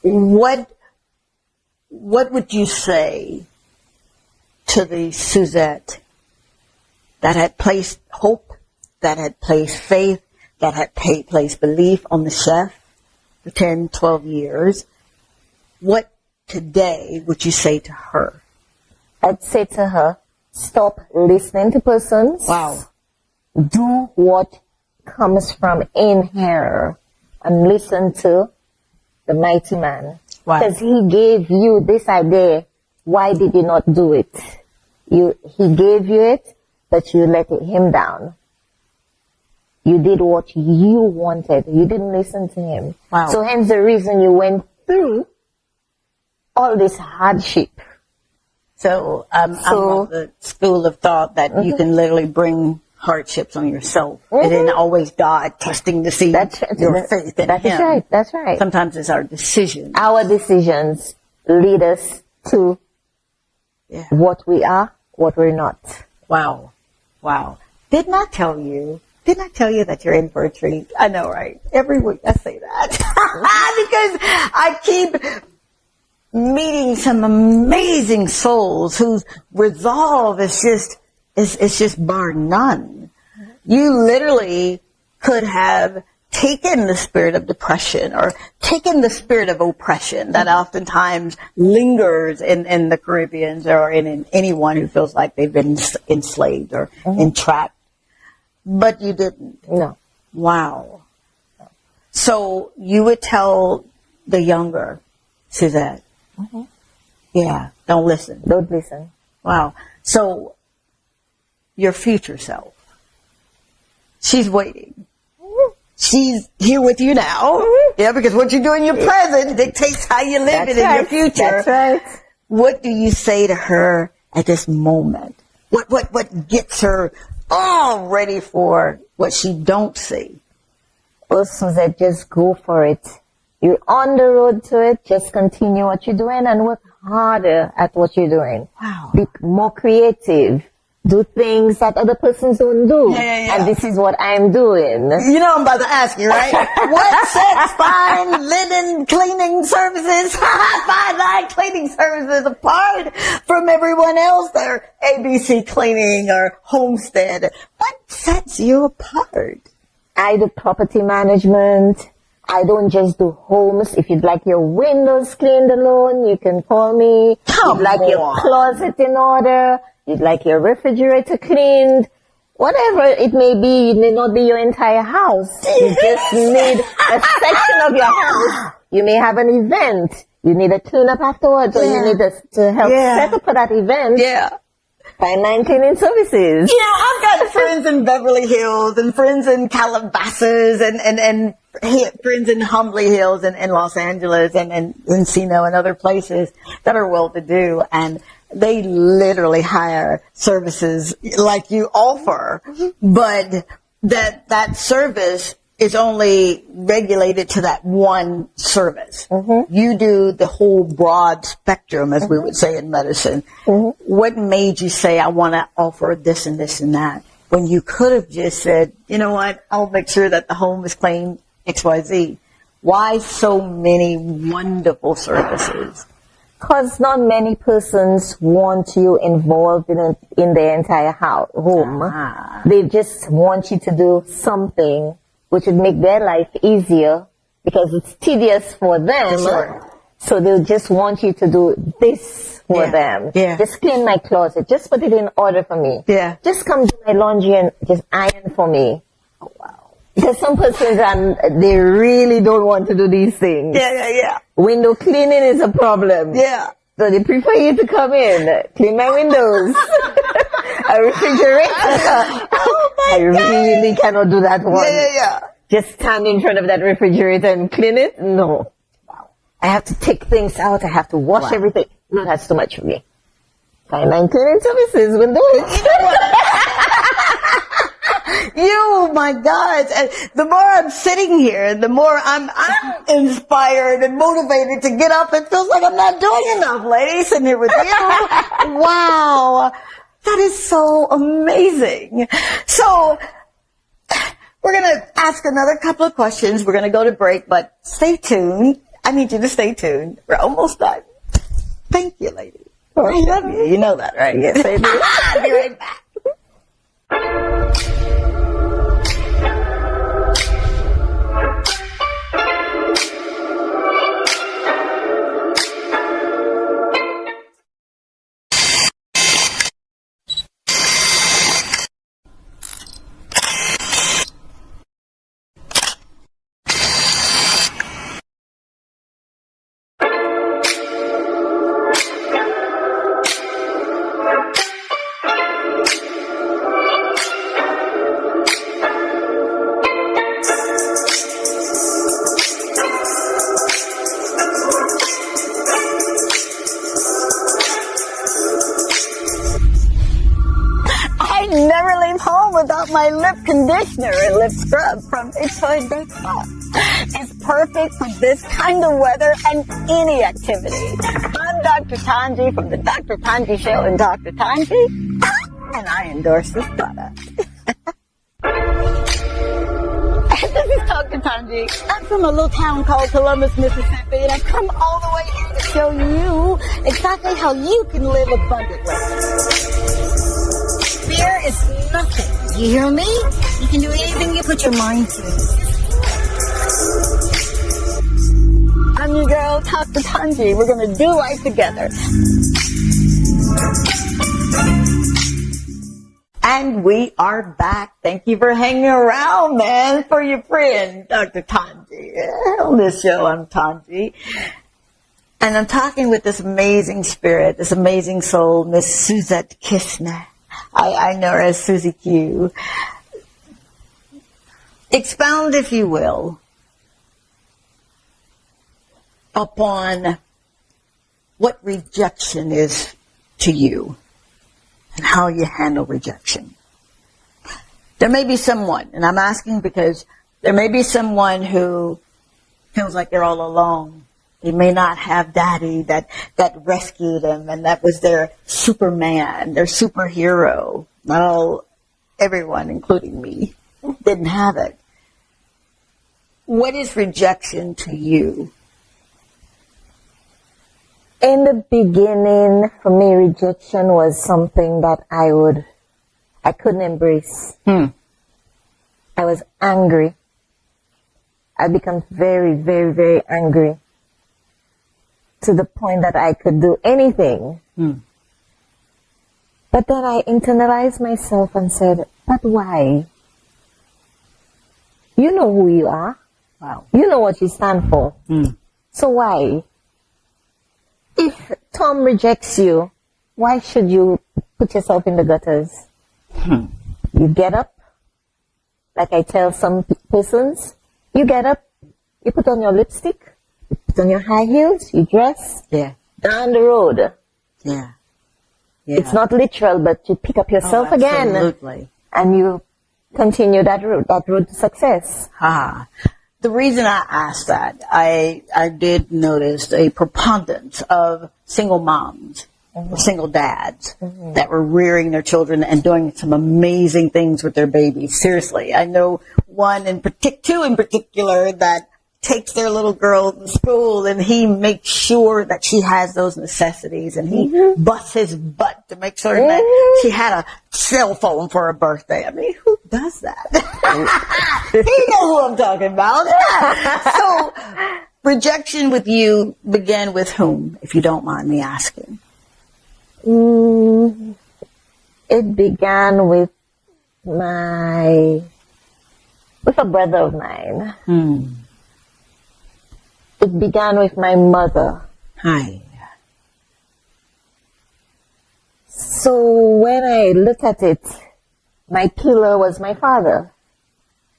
Yes. What would you say to the Suzette that had placed hope, that had placed faith, that had placed belief on the chef for 10, 12 years? What today would you say to her? I'd say to her, stop listening to persons. Wow. Do what comes from in here and listen to the mighty man. Wow. Because he gave you this idea. Why did you not do it? He gave you it, but you let him down. You did what you wanted. You didn't listen to him. Wow. So hence the reason you went through all this hardship. So I'm of the school of thought that you can literally bring hardships on yourself. It isn't always God testing to see your faith in That's him. right. That's right. Sometimes it's our decisions. Our decisions lead us to what we are, what we're not. Wow. Wow. Didn't I tell you that you're in for a treat? I know, right? Every week I say that. Because I keep meeting some amazing souls whose resolve is just bar none. You literally could have taken the spirit of depression or taken the spirit of oppression that oftentimes lingers in the Caribbeans or in anyone who feels like they've been enslaved or entrapped. But you didn't. No. Wow. So you would tell the younger Suzette, don't listen. Don't listen. Wow. So your future self, she's waiting. She's here with you now. Yeah, because what you do in your present dictates how you live in your future. That's right. What do you say to her at this moment? What gets her all ready for what she don't see? Well, Suzette, just go for it. You're on the road to it. Just continue what you're doing and work harder at what you're doing. Wow. Be more creative. Do things that other persons don't do. Yeah. And this is what I'm doing. You know I'm about to ask you, right? What sets fine linen cleaning services, fine line cleaning services apart from everyone else? They're ABC Cleaning or Homestead. What sets you apart? I do property management. I don't just do homes. If you'd like your windows cleaned alone, you can call me. Come You'd like on. your closet in order. You'd like your refrigerator cleaned. Whatever it may be, it may not be your entire house. You just need a section of your house. You may have an event. You need a cleanup afterwards, or you need to help set up for that event. Yeah. Fine cleaning services. You know, I've got friends in Beverly Hills and friends in Calabasas and friends in Humbly Hills and in Los Angeles and Encino and other places that are well-to-do, and they literally hire services like you offer, but that service is only regulated to that one service. You do the whole broad spectrum, as we would say in medicine. What made you say, I want to offer this and this and that, when you could have just said, you know what, I'll make sure that the home is clean, XYZ? Why so many wonderful services? Because not many persons want you involved in their entire home. They just want you to do something which would make their life easier because it's tedious for them. Sure. So they'll just want you to do this for them. Yeah. Just clean my closet. Just put it in order for me. Yeah. Just come do my laundry and just iron for me. Oh, wow. Because some persons, they really don't want to do these things. Yeah. Window cleaning is a problem. Yeah. So they prefer you to come in, clean my windows. A refrigerator. Oh my I really cannot do that one. Yeah. Just stand in front of that refrigerator and clean it? No. I have to take things out. I have to wash everything. No, that's too much for me. Fine line cleaning services will do it. My God. And the more I'm sitting here, the more I'm inspired and motivated to get up. It feels like I'm not doing enough, lady, sitting here with you. Wow. That is so amazing. So, we're going to ask another couple of questions. We're going to go to break, but stay tuned. I need you to stay tuned. We're almost done. Thank you, lady. Oh, I love you. You know that, right? Yes, I do. I'll be right back. Never leave home without my lip conditioner and lip scrub from T2T. It's perfect for this kind of weather and any activity. I'm Dr. Tongie from the Dr. Tongie Show and Dr. Tongie, and I endorse this product. This is Dr. Tongie. I'm from a little town called Columbus, Mississippi, and I've come all the way here to show you exactly how you can live abundantly. Fear is nothing. You hear me? You can do anything you put your mind to. I'm your girl, Dr. Tongie. We're going to do life together. And we are back. Thank you for hanging around, man, for your friend, Dr. Tongie. On this show, I'm Tongie. And I'm talking with this amazing spirit, this amazing soul, Miss Suzette Kisna. I know her as Suzy Q. Expound, if you will, upon what rejection is to you and how you handle rejection. There may be someone, and I'm asking because there may be someone who feels like they're all alone. They may not have daddy that rescued them, and that was their Superman, their superhero. Not everyone, including me, didn't have it. What is rejection to you? In the beginning, for me, rejection was something that I couldn't embrace. I was angry. I became very, very, very angry, to the point that I could do anything. But then I internalized myself and said, but why? You know who you are. Wow. You know what you stand for. So why? If Tom rejects you, why should you put yourself in the gutters? You get up, like I tell some persons, you get up, you put on your lipstick, put on your high heels, you dress, down the road. It's not literal, but you pick up yourself again. Absolutely. And you continue that road to success. The reason I asked that, I did notice a preponderance of single moms, single dads that were rearing their children and doing some amazing things with their babies. Seriously, I know two in particular that takes their little girl to school, and he makes sure that she has those necessities, and he busts his butt to make sure that she had a cell phone for her birthday. I mean, who does that? You know who I'm talking about. So, rejection with you began with whom, if you don't mind me asking? It began with my with a brother of mine. It began with my mother. Hi. So when I look at it, my pillar was my father,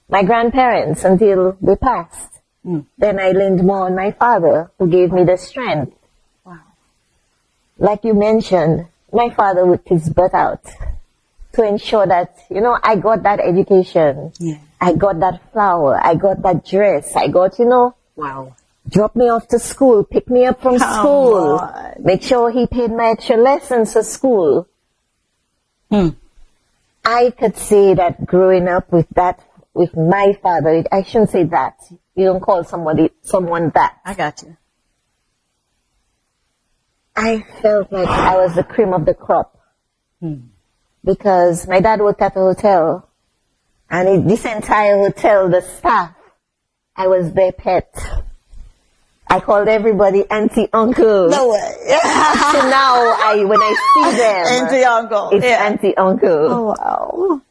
my grandparents until they passed. Then I leaned more on my father, who gave me the strength. Wow. Like you mentioned, my father worked his butt out to ensure that, I got that education. Yeah. I got that flower. I got that dress. I got, Wow. drop me off to school, pick me up from school, make sure he paid my extra lessons for school. I could say that growing up with my father, I shouldn't say that. You don't call someone that. I got you. I felt like I was the cream of the crop. Because my dad worked at a hotel, and this entire hotel, the staff, I was their pet. I called everybody auntie, uncle. No way. So now when I see them, Auntie, uncle. it's auntie, uncle. Oh, wow.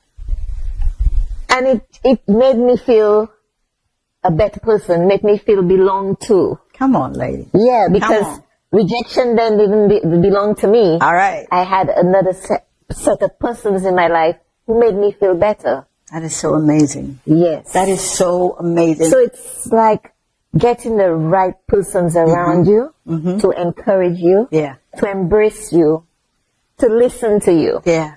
And it made me feel a better person, made me feel belonged to. Come on, lady. Yeah, because rejection then didn't belong to me. All right. I had another set of persons in my life who made me feel better. That is so amazing. Yes. That is so amazing. So it's like getting the right persons around you to encourage you, to embrace you, to listen to you. Yeah.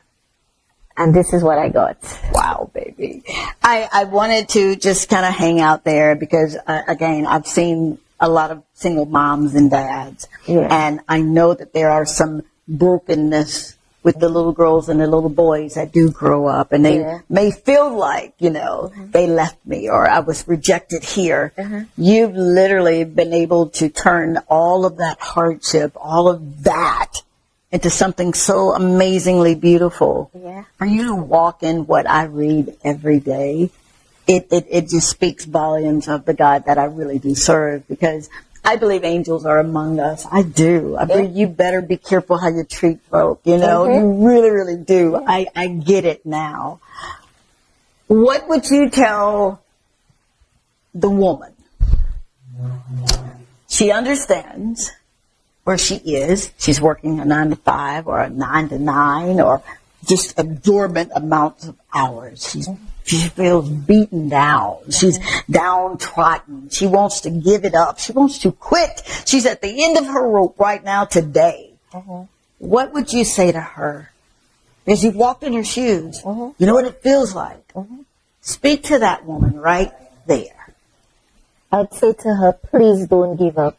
And this is what I got. Wow, baby. I wanted to just kind of hang out there because, again, I've seen a lot of single moms and dads. Yeah. And I know that there are some brokenness with the little girls and the little boys that do grow up, and they may feel like, they left me or I was rejected here. You've literally been able to turn all of that hardship, all of that into something so amazingly beautiful. Yeah. For you to walk in what I read every day, it just speaks volumes of the God that I really do serve, because I believe angels are among us. I do. I believe you better be careful how you treat folk. You really, really do. I get it now. What would you tell the woman? She understands where she is. She's working a 9 to 5 or a 9 to 9 or just absorbent amounts of hours. She feels beaten down. She's downtrodden. She wants to give it up. She wants to quit. She's at the end of her rope right now today. What would you say to her? As you walked in her shoes, you know what it feels like. Speak to that woman right there. I'd say to her, please don't give up.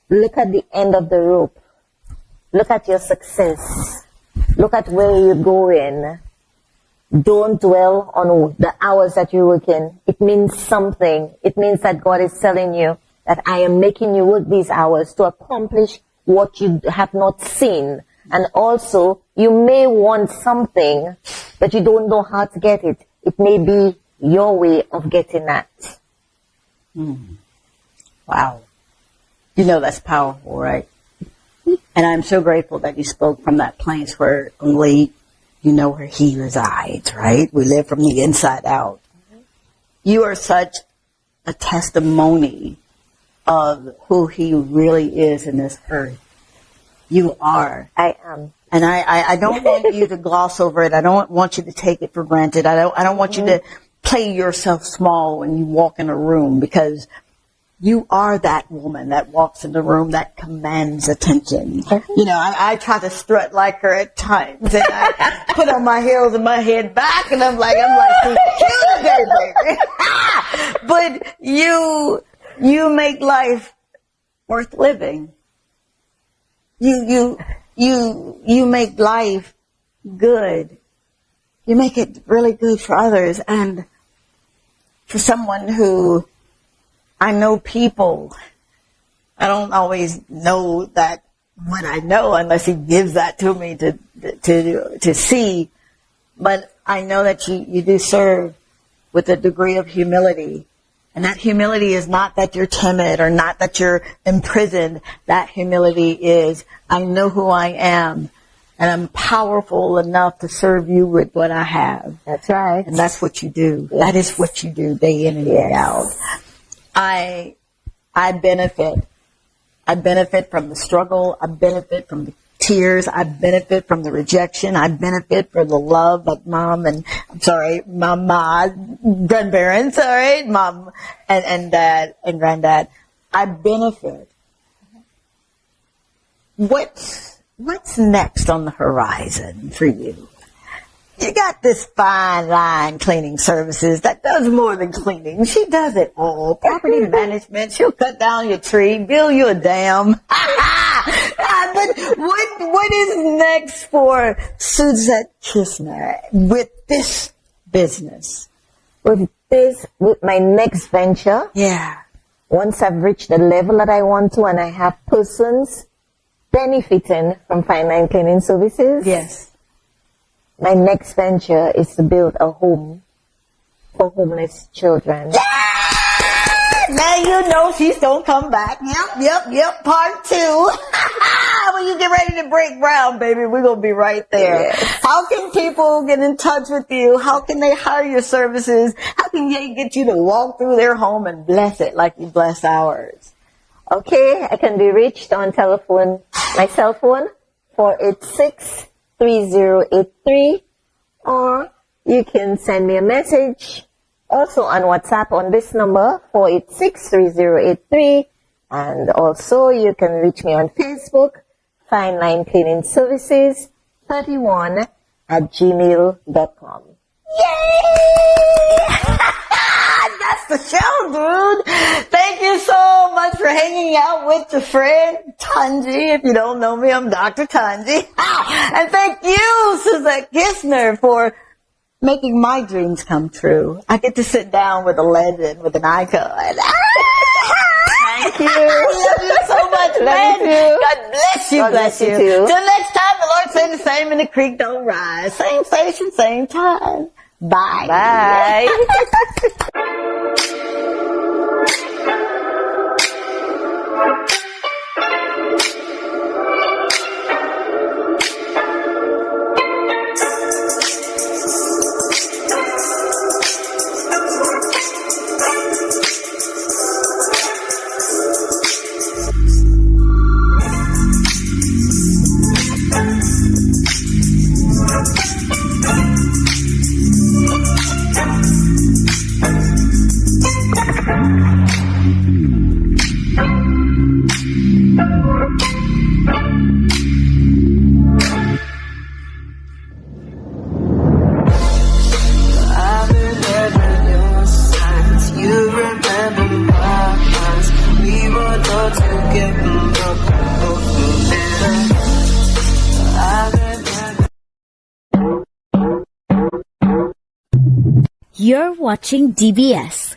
Look at the end of the rope. Look at your success. Look at where you're going. Don't dwell on the hours that you're working. It means something. It means that God is telling you that I am making you work these hours to accomplish what you have not seen. And also, you may want something, but you don't know how to get it. It may be your way of getting that. Wow. That's powerful, right? And I'm so grateful that you spoke from that place where only where he resides, right? We live from the inside out. You are such a testimony of who he really is in this earth. You are. I am. And I don't want you to gloss over it. I don't want you to take it for granted. I don't want you to play yourself small when you walk in a room, because you are that woman that walks in the room that commands attention. I try to strut like her at times, and I put on my heels and my head back, and I'm like, so cute today, baby. But you make life worth living. You make life good. You make it really good for others, and for someone who, I know people, I don't always know that what I know unless he gives that to me to see. But I know that you do serve with a degree of humility. And that humility is not that you're timid or not that you're imprisoned. That humility is, I know who I am, and I'm powerful enough to serve you with what I have. That's right. And that's what you do. Yes. That is what you do day in and day out. I benefit. I benefit from the struggle. I benefit from the tears. I benefit from the rejection. I benefit from the love of mom and, my grandparents, all right, mom and dad and granddad. I benefit. What's next on the horizon for you? You got this fine line cleaning services that does more than cleaning. She does it all. Property management. She'll cut down your tree, build you a dam. But what is next for Suzette Kisna with this business? With my next venture. Yeah. Once I've reached the level that I want to and I have persons benefiting from fine line cleaning services. Yes. My next venture is to build a home for homeless children. Now you know she's gonna come back. Yep. Part 2. When you get ready to break ground, baby, we're gonna be right there. Yes. How can people get in touch with you? How can they hire your services? How can they get you to walk through their home and bless it like you bless ours? Okay, I can be reached on my cell phone, 486-3083, or you can send me a message also on WhatsApp on this number, 486-3083, and also you can reach me on Facebook, Fine Line Cleaning Services 31 at gmail.com. Yay! That's the show, dude. Thank you so much for hanging out with your friend Tongie. If you don't know me, I'm Dr. Tongie. And thank you, Suzette Kisna, for making my dreams come true. I get to sit down with a legend, with an icon. Thank you. I love you so much, man. God bless you. God bless you too. Till next time, the Lord say the same and the creek don't rise. Same station, same time. Bye. Bye. You're watching DBS,